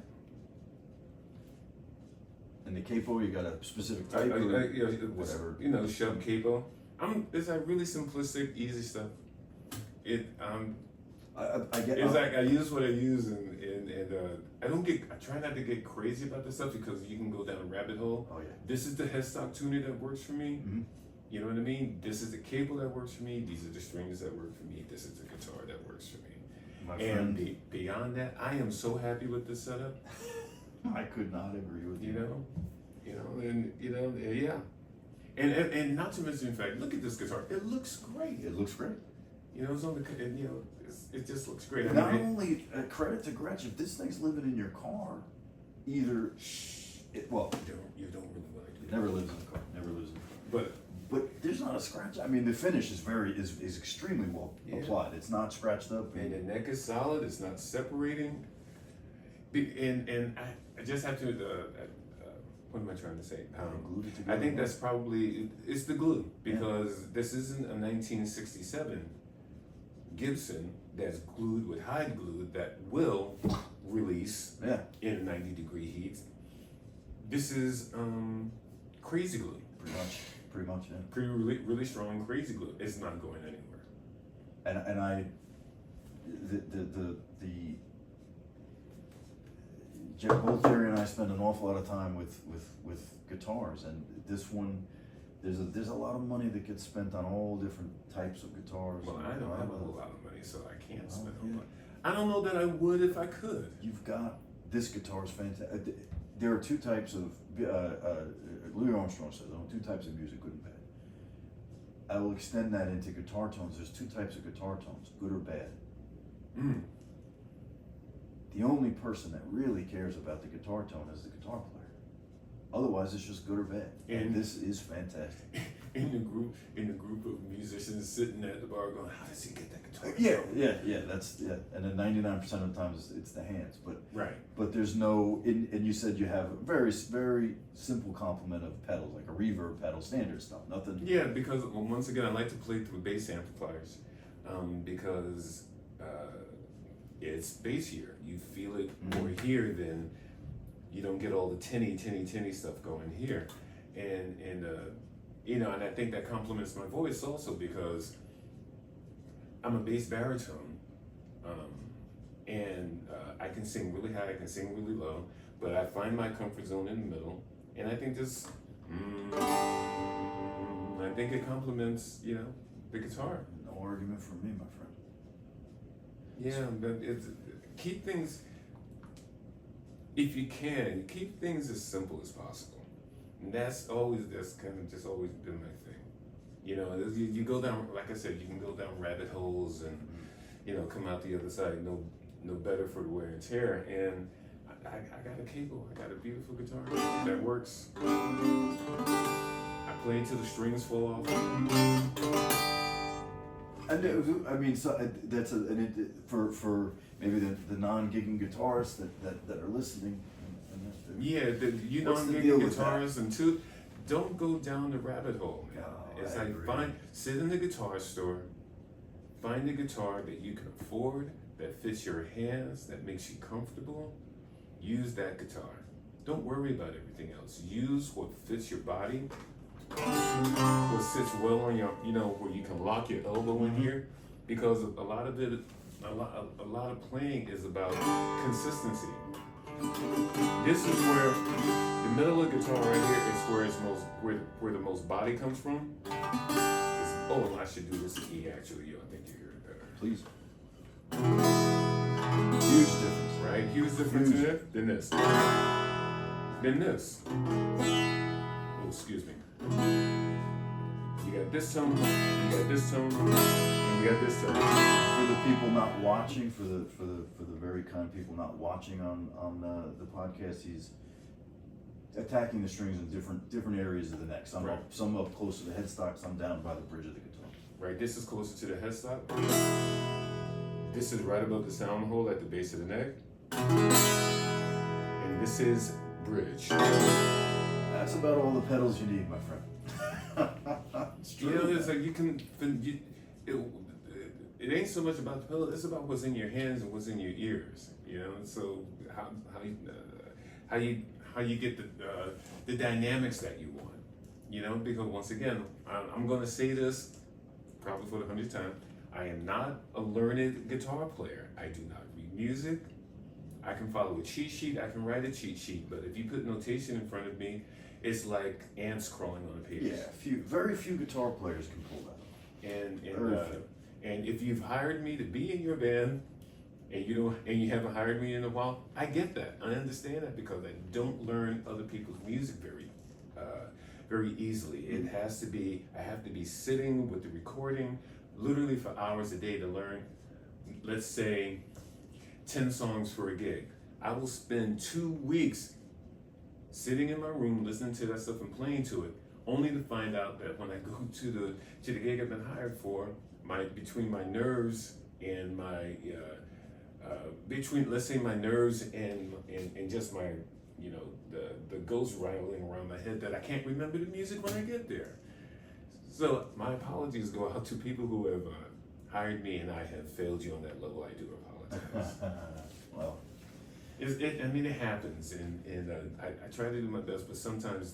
And the capo, you got a specific type whatever. Shove capo. It's like really simplistic, easy stuff. I use what I use, and I try not to get crazy about this stuff because you can go down a rabbit hole. Oh yeah. This is the headstock tuner that works for me. Mm-hmm. You know what I mean? This is the cable that works for me. These are the strings that work for me. This is the guitar that works for me. And beyond that, I am so happy with this setup. I could not agree with you. Yeah. And not to mention the fact, look at this guitar. It looks great. It looks great. It's on it just looks great. Not only credit to Gretch, if this thing's living in your car, either you don't really want to do it never lives in the car. Never lives in the car. But there's not a scratch. I mean, the finish is extremely well applied. It's not scratched up. And the neck is solid. It's not separating. And I just have to. What am I trying to say? I think that's probably it's the glue, because this isn't a 1967 Gibson that's glued with hide glue that will release in 90-degree heat. This is crazy glue. Pretty much, yeah. Really strong crazy glue. It's not going anywhere. And both Jerry and I spend an awful lot of time with guitars, and this one, there's a lot of money that gets spent on all different types of guitars. Well, I don't have a whole lot of money, so I can't spend a lot. I don't know that I would if I could. You've got this guitar is fantastic. There are two types of Louis Armstrong says, "Oh, 2 types of music, good and bad." I will extend that into guitar tones. There's 2 types of guitar tones, good or bad. The only person that really cares about the guitar tone is the guitar player. Otherwise, it's just good or bad. And this is fantastic. In the group of musicians sitting at the bar going, "How does he get that guitar?" Yeah. And then 99% of the time it's the hands. But right. But there's no. And you said you have a very very simple complement of pedals, like a reverb pedal, standard stuff. Nothing. Yeah, because once again, I like to play through bass amplifiers, because it's bassier. You feel it more here than you don't get all the tinny stuff going here, and I think that complements my voice also, because I'm a bass baritone, and I can sing really high, I can sing really low, but I find my comfort zone in the middle, and I think this, I think it complements, the guitar. No argument from me, my friend. Yeah, but keep things, if you can, keep things as simple as possible. And that's kind of just always been my thing. You go down, like I said, you can go down rabbit holes and, come out the other side no better for the wear and tear. And I got a cable, I got a beautiful guitar that works. I play until the strings fall off. For maybe the non-gigging guitarists that are listening. Yeah, What's the non-gigging deal with guitarists and two, don't go down the rabbit hole, man. No, It's I like agree. sit in the guitar store, find a guitar that you can afford, that fits your hands, that makes you comfortable. Use that guitar. Don't worry about everything else. Use what fits your body, what sits well on your, where you can lock your elbow in here, because a lot of playing is about consistency. This is where the middle of the guitar right here is where the most body comes from. Oh, I should do this in E actually. I think you hear it better. Please. Huge difference. Right? Huge difference in it than this. Than this. Oh, excuse me. You got this tone, you got this tone, and you got this tone. For the people not watching, for the very kind people not watching on the podcast, he's attacking the strings in different areas of the neck. Some up close to the headstock, some down by the bridge of the guitar. Right, this is closer to the headstock. This is right above the sound hole at the base of the neck. And this is bridge. That's about all the pedals you need, my friend. It's true. It's like it ain't so much about the pedal, it's about what's in your hands and what's in your ears. So how you get the dynamics that you want. Because once again, I'm gonna say this probably for the 100th time. I am not a learned guitar player. I do not read music. I can follow a cheat sheet, I can write a cheat sheet, but if you put notation in front of me, it's like ants crawling on a page. Yeah, very few guitar players can pull that. And if you've hired me to be in your band, and you haven't hired me in a while, I get that. I understand that because I don't learn other people's music very easily. I have to be sitting with the recording literally for hours a day to learn, let's say, 10 songs for a gig. I will spend 2 weeks sitting in my room listening to that stuff and playing to it, only to find out that when I go to the gig I've been hired for, between my nerves and my let's say my nerves and just my the ghost rattling around my head, that I can't remember the music when I get there. So my apologies go out to people who have hired me and I have failed you on that level. I do apologize. Well, it happens, and I try to do my best, but sometimes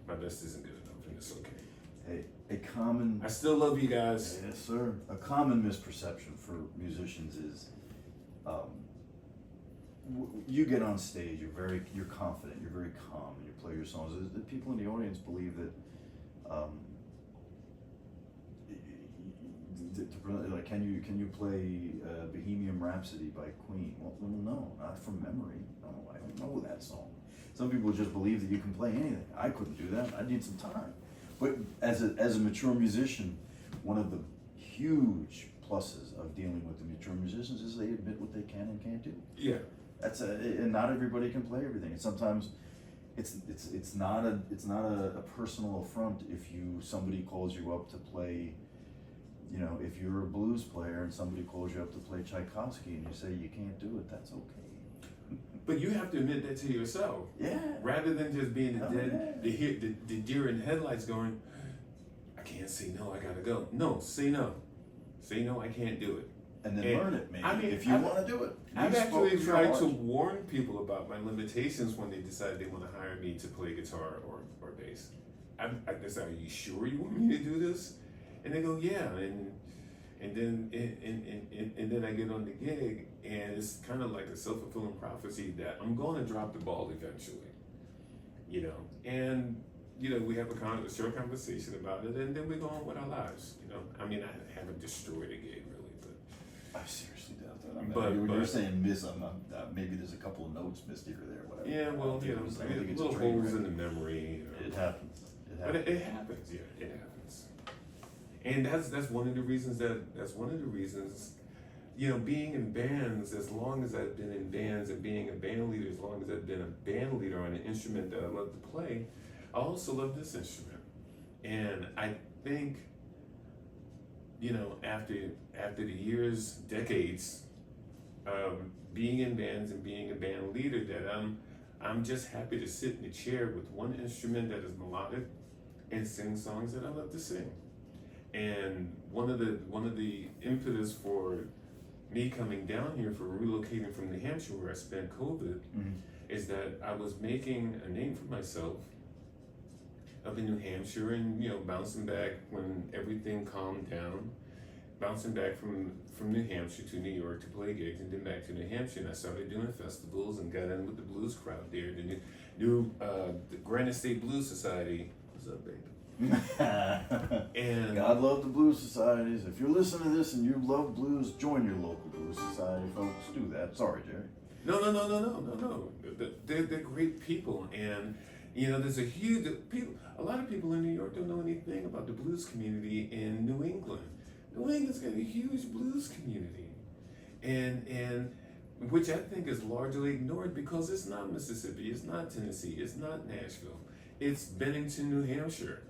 my best isn't good enough, and it's okay. hey, a common. I still love you guys. Yes, sir. A common misperception for musicians is, you get on stage, you're confident, you're very calm, and you play your songs. The people in the audience believe that, like, can you play Bohemian Rhapsody by Queen? Well, no, not from memory. No, I don't know that song. Some people just believe that you can play anything. I couldn't do that. I need some time. But as a mature musician, one of the huge pluses of dealing with the mature musicians is they admit what they can and can't do. Yeah. And not everybody can play everything. And sometimes it's not a personal affront if somebody calls you up to play. If you're a blues player and somebody calls you up to play Tchaikovsky and you say you can't do it, that's okay. But you have to admit that to yourself. Yeah. Rather than just being the deer in headlights going, I can't say no, I gotta go. No, say no. Say no, I can't do it. And then learn it, maybe, if you want to do it. I've actually tried to warn people about my limitations when they decide they want to hire me to play guitar or bass. I say, are you sure you want me to do this? And they go, yeah. And And then I get on the gig, and it's kind of like a self-fulfilling prophecy that I'm going to drop the ball eventually, you know. And you know, we have a short conversation about it, and then we go on with our lives, you know. I mean, I haven't destroyed a gig really, but I seriously doubt that. I mean, when you're saying miss, maybe there's a couple of notes missed here or there, whatever. Yeah, well, you know, little holes in the memory. You know. It happens. But it happens, yeah, it happens. And that's one of the reasons you know, being in bands, as long as I've been in bands, and being a band leader, as long as I've been a band leader on an instrument that I love to play, I also love this instrument. And I think, you know, after the years, decades of being in bands and being a band leader, that I'm just happy to sit in a chair with one instrument that is melodic and sing songs that I love to sing. And one of the impetus for me coming down here, for relocating from New Hampshire where I spent COVID, is that I was making a name for myself up in New Hampshire, and you know, bouncing back when everything calmed down, bouncing back from New Hampshire to New York to play gigs, and then back to New Hampshire, and I started doing festivals and got in with the blues crowd there. The Granite State Blues Society. What's up, baby? And God love the blues societies. If you're listening to this and you love blues, join your local blues society, folks. Do that. Sorry, Jerry. No. They're great people, and you know, there's a lot of people in New York don't know anything about the blues community in New England. New England's got a huge blues community, and which I think is largely ignored because it's not Mississippi, it's not Tennessee, it's not Nashville, it's Bennington, New Hampshire.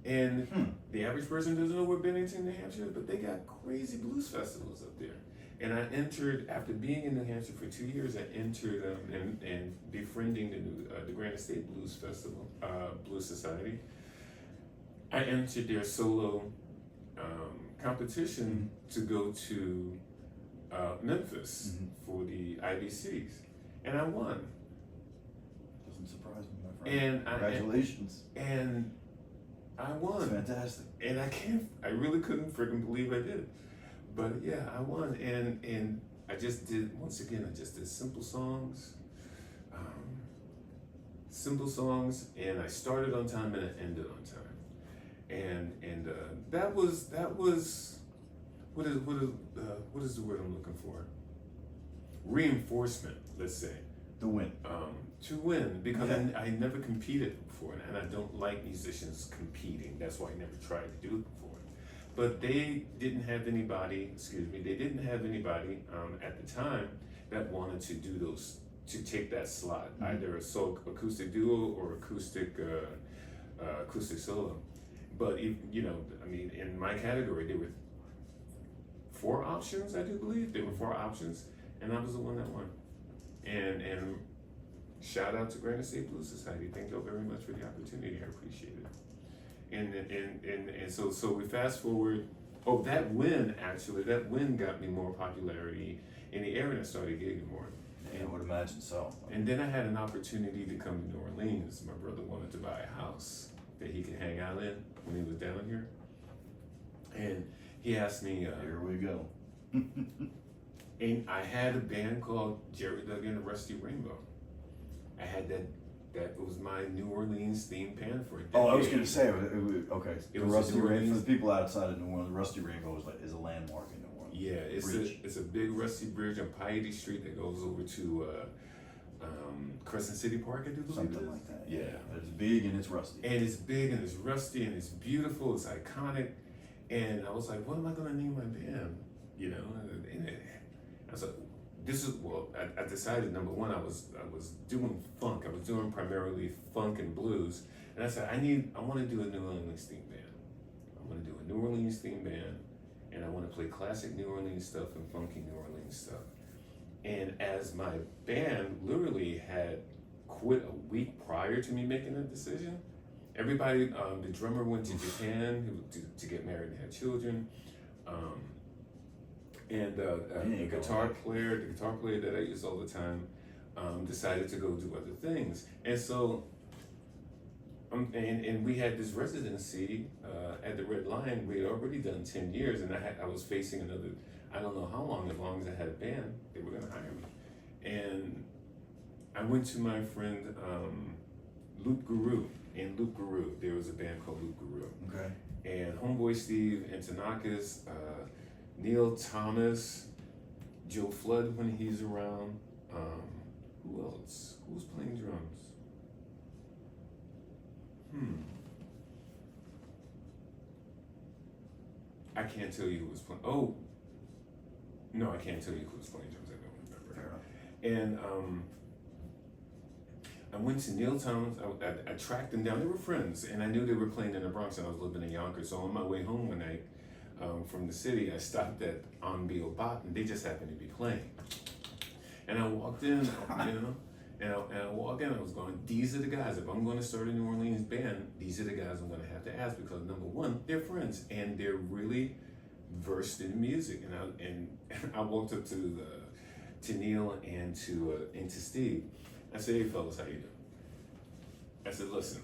And the average person doesn't know where Bennington, New Hampshire is, but they got crazy blues festivals up there. And I entered, after being in New Hampshire for 2 years, I entered and befriending the Granite State Blues Festival, Blues Society. I entered their solo competition to go to Memphis for the IBCs, and I won. Doesn't surprise me, my friend. And congratulations. I won. It's fantastic. And I really couldn't freaking believe I did. But yeah, I won. And I just did simple songs. And I started on time and I ended on time. And that was what is the word I'm looking for? Reinforcement, let's say. The win. To win, because I never competed before, and I don't like musicians competing. That's why I never tried to do it before. But they didn't have anybody at the time that wanted to do to take that slot, either a acoustic duo or acoustic solo. But you know, I mean, in my category, there were 4 options. I do believe there were 4 options, and I was the one that won. And shout out to Granite State Blues Society. Thank you very much for the opportunity. I appreciate it. And so we fast forward. Oh, that win got me more popularity in the area, and I started gigging more. I would imagine so. And then I had an opportunity to come to New Orleans. My brother wanted to buy a house that he could hang out in when he was down here. And he asked me... here we go. And I had a band called Jerry Duggan and the Rusty Rainbow. I had that was my New Orleans themed band for a decade. Oh, I was going to say, okay. It the was Rusty New Orleans. Rainbow, for the people outside of New Orleans, the Rusty Rainbow is a landmark in New Orleans. Yeah, it's a big rusty bridge on Piety Street that goes over to Crescent City Park, I do believe. Something like that. Yeah. It's big and it's rusty. And it's big and it's rusty and it's beautiful, it's iconic. And I was like, what am I going to name my band? You know, and I was like, I decided, number one, I was doing funk. I was doing primarily funk and blues. And I said, I want to do a New Orleans themed band. I want to do a New Orleans themed band, and I want to play classic New Orleans stuff and funky New Orleans stuff. And as my band literally had quit a week prior to me making that decision, everybody, the drummer went to Japan to get married and have children. And the guitar player that I use all the time, decided to go do other things. And so And we had this residency at the Red Lion. We had already done 10 years, and I was facing another, I don't know how long, as long as I had a band, they were gonna hire me. And I went to my friend Luke Guru. In Luke Guru, there was a band called Luke Guru. Okay. And Homeboy Steve Antonakis, Neil Thomas, Joe Flood when he's around. Who else? Who's playing drums? I can't tell you who was playing. Oh, no, I can't tell you who was playing drums. I don't remember. And I went to Neil Thomas. I tracked them down. They were friends, and I knew they were playing in the Bronx, and I was living in Yonkers. So on my way home one night from the city, I stopped at On Beale Bot, and they just happened to be playing. And I walked in, and I walked in, I was going, these are the guys. If I'm going to start a New Orleans band, these are the guys I'm going to have to ask, because number one, they're friends, and they're really versed in music. And I walked up to Neil and to Steve. I said, hey fellas, how you doing? I said, listen,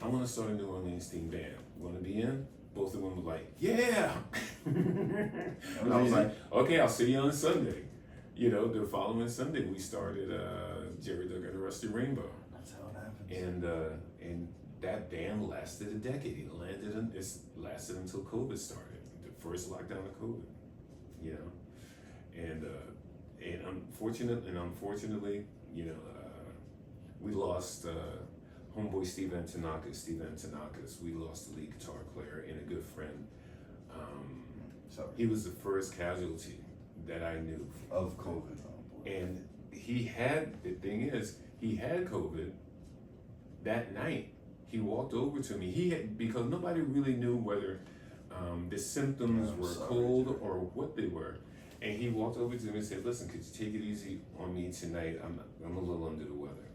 I want to start a New Orleans themed band. You want to be in? Both of them were like, yeah. And I was like, okay, I'll see you on Sunday. The following Sunday we started Jerry Duggar and the Rusty Rainbow. That's how it happens. And that band lasted a decade. It lasted until COVID started, the first lockdown of COVID. And unfortunately, we lost homeboy Steve Antonakis. We lost the lead guitar player and a good friend. He was the first casualty that I knew of COVID. And he had COVID that night. He walked over to me. Because nobody really knew whether the symptoms were cold or what they were. And he walked over to me and said, listen, could you take it easy on me tonight? I'm a little under the weather.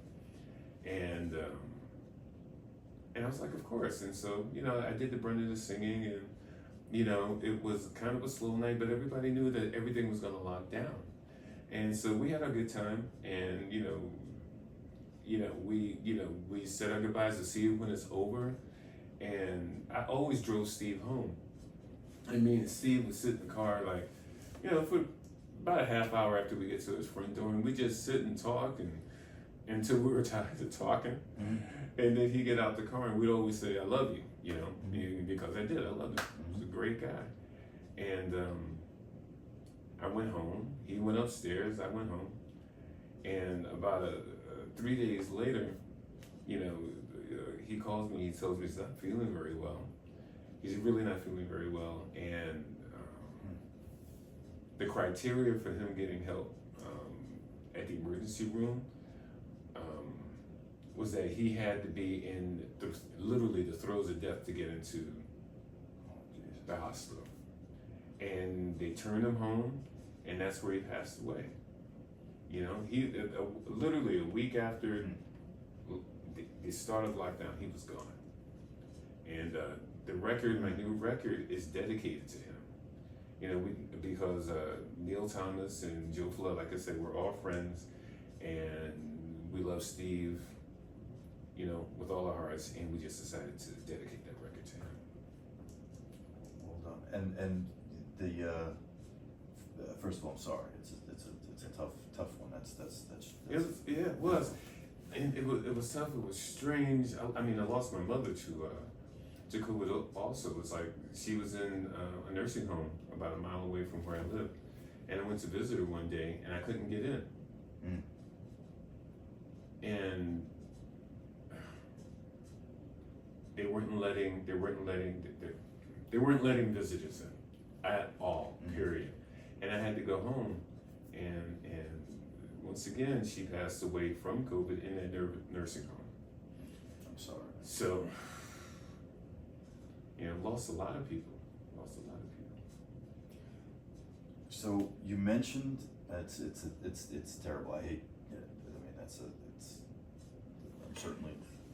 And I was like, of course. And so, I did the Brenda the singing, and, it was kind of a slow night, but everybody knew that everything was going to lock down. And so we had a good time, and, we said our goodbyes to see when it's over. And I always drove Steve home. And me and Steve would sit in the car, like, for about a half hour after we get to his front door, and we just sit and talk until we were tired of talking. Mm-hmm. And then he'd get out the car, and we'd always say, I love you, because I did. I loved him. He was a great guy. And I went home. He went upstairs. I went home. And about 3 days later, he calls me. He tells me he's not feeling very well. He's really not feeling very well. And the criteria for him getting help at the emergency room was that he had to be in literally the throes of death to get into the hospital. And they turned him home, and that's where he passed away. He literally a week after the start of lockdown, he was gone. And my new record is dedicated to him. Because Neil Thomas and Joe Flood, like I said, we're all friends, and we love Steve, with all our hearts, and we just decided to dedicate that record to him. Well done. And the first of all, I'm sorry. It's a tough one. It was, and it was tough. It was strange. I lost my mother to COVID also. It's like she was in a nursing home about a mile away from where I lived, and I went to visit her one day, and I couldn't get in. And they weren't letting visitors in at all. Period. And I had to go home, and once again she passed away from COVID in that nursing home. I'm sorry. So, lost a lot of people. So you mentioned it's terrible. I hate it.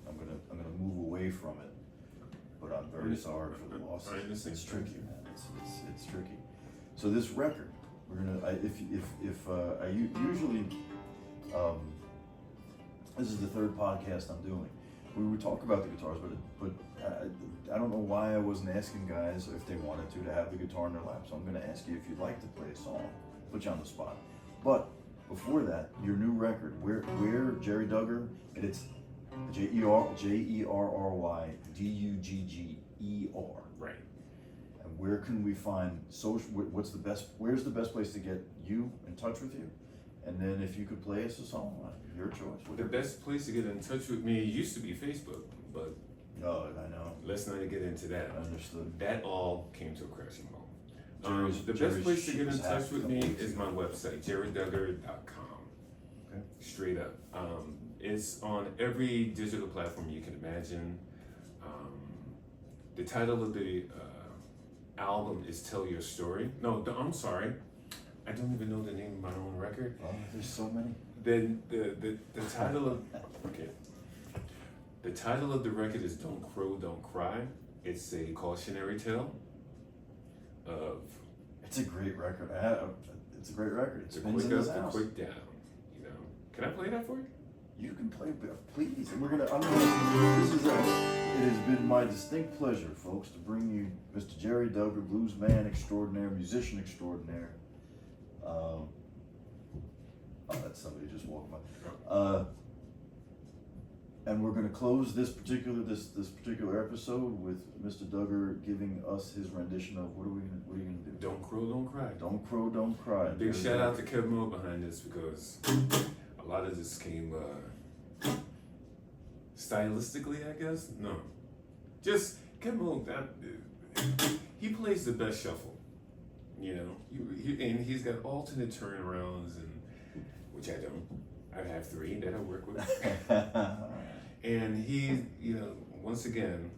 I'm gonna move away from it, but I'm very sorry for the loss. It's tricky, man. It's tricky. So this record, we're gonna. I usually, this is the third podcast I'm doing. we would talk about the guitars, but I don't know why I wasn't asking guys if they wanted to have the guitar in their lap. So I'm going to ask you if you'd like to play a song. Put you on the spot. But before that, your new record, where Jerry Duggar, and it's JerryDugger. Right. And where can we find social? Where's the best place to get you in touch with you? And then if you could play us a song, your choice. The best place to get in touch with me used to be Facebook, but oh, I know. let's not get into that. Understood. That all came to a crashing halt. The Jerry's best place to get in shit was touch with me happening. is my website, jerrydugger.com. Okay. Straight up. It's on every digital platform you can imagine. The title of the album is Tell Your Story. No, I'm sorry. I don't even know the name of my own record. Oh, there's so many. Then the title of the title of the record is Don't Crow, Don't Cry. It's a cautionary tale of It's a great record. It's a great record. It the spins quick in this up, the house. quick down. You know, can I play that for you? You can play, please. And it has been my distinct pleasure, folks, to bring you Mr. Jerry Duggar, blues man extraordinaire, musician extraordinaire. Oh, that's somebody just walked by. And we're going to close this particular episode with Mr. Duggar giving us his rendition of what are you going to do? Don't Crow, Don't Cry. Don't crow, don't cry. Big shout out to Kevin Mo behind this because a lot of this came stylistically, I guess. No, just Kevin Mo. He plays the best shuffle. You know, and he's got alternate turnarounds, which I don't. I have 3 that I work with. And he, once again,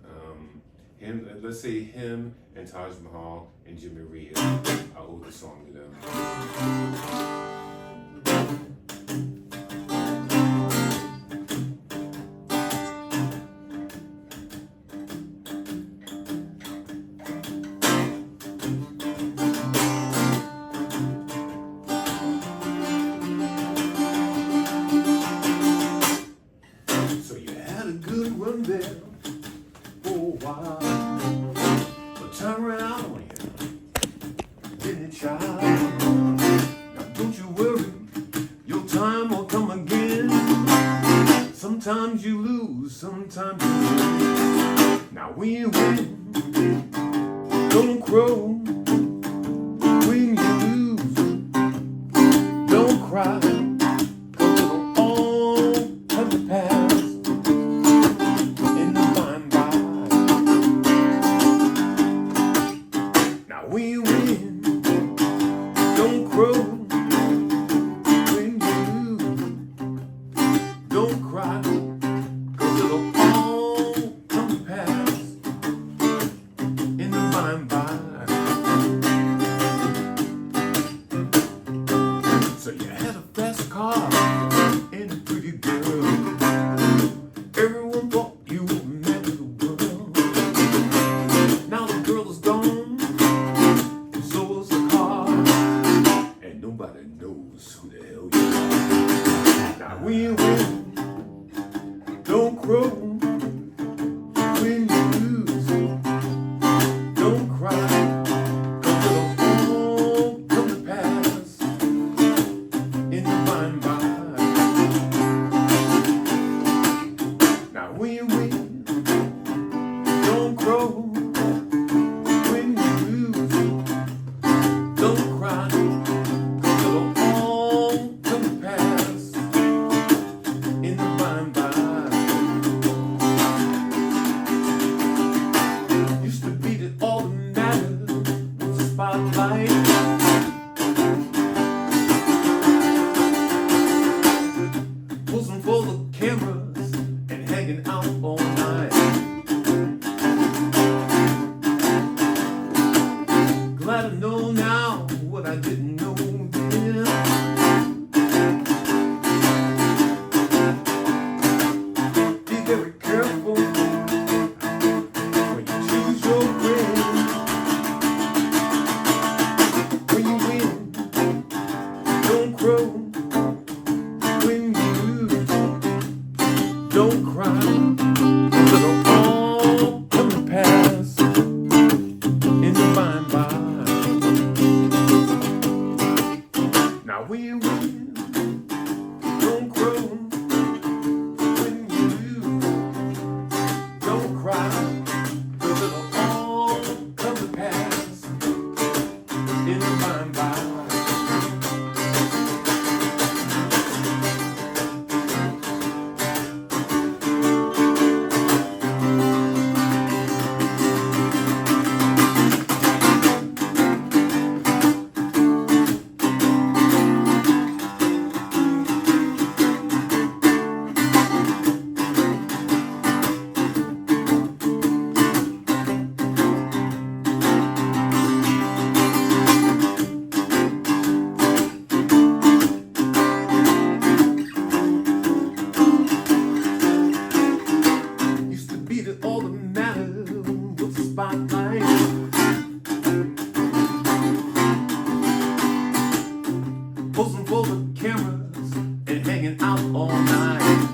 let's say him and Taj Mahal and Jimmy Reed, I owe the song to them. Sometimes you lose, sometimes you win. Now when you win, don't crow. When you lose, don't cry. 'Cause it'll all come to pass in the by and by. Now when you win, don't crow. When you lose, don't cry. So you had a fast car and a pretty girl. Everyone thought you were man of the world. Now the girl is gone, and so is the car, and nobody knows who the hell you are. Now when you win, don't crow. When you lose, don't cry. Posing for the cameras and hanging out all night. Glad I know now what I didn't know then. Be very careful when you choose your friends. When you win, don't crow. When you lose, don't cry. win, don't crow. When you lose, don't cry, 'cause it'll all come to pass in the by and by. Used to be that all that mattered was the spotlight. Posing for the cameras and hanging out all night.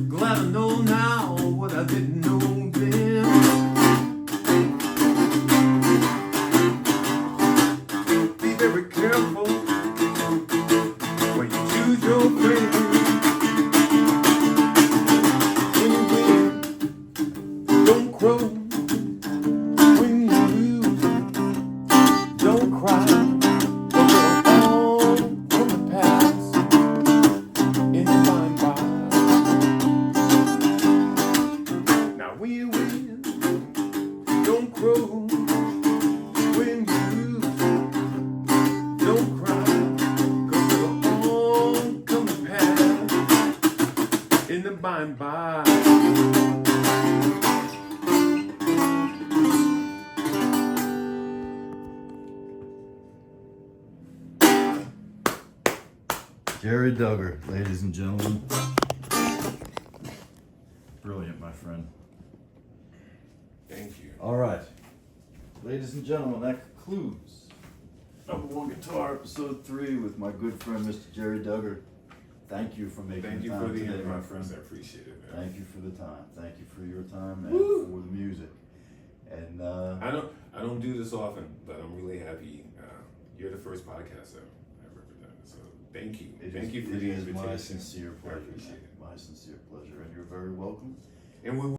Glad I know now what I didn't know then. Be very careful when you choose your friends. When you win, don't crow. When you lose, don't cry. 'Cause it'll all come to pass in the by and by. Now when you win, don't crow. When you lose, don't cry. 'Cause it'll all come to pass in the by and by. Jerry Duggar, ladies and gentlemen. Brilliant, my friend. Thank you. All right, ladies and gentlemen, that concludes Number One Guitar episode 3 with my good friend Mr. Jerry Duggar. Thank you for making Thank the you time for the today, my invite, friend. I appreciate it, man. Thank you for the time. Thank you for your time and Woo! for the music. And I don't do this often, but I'm really happy. You're the first podcast I've ever done. So thank you. Thank you for the invitation. My sincere I pleasure. appreciate it. My sincere pleasure, and you're very welcome. And we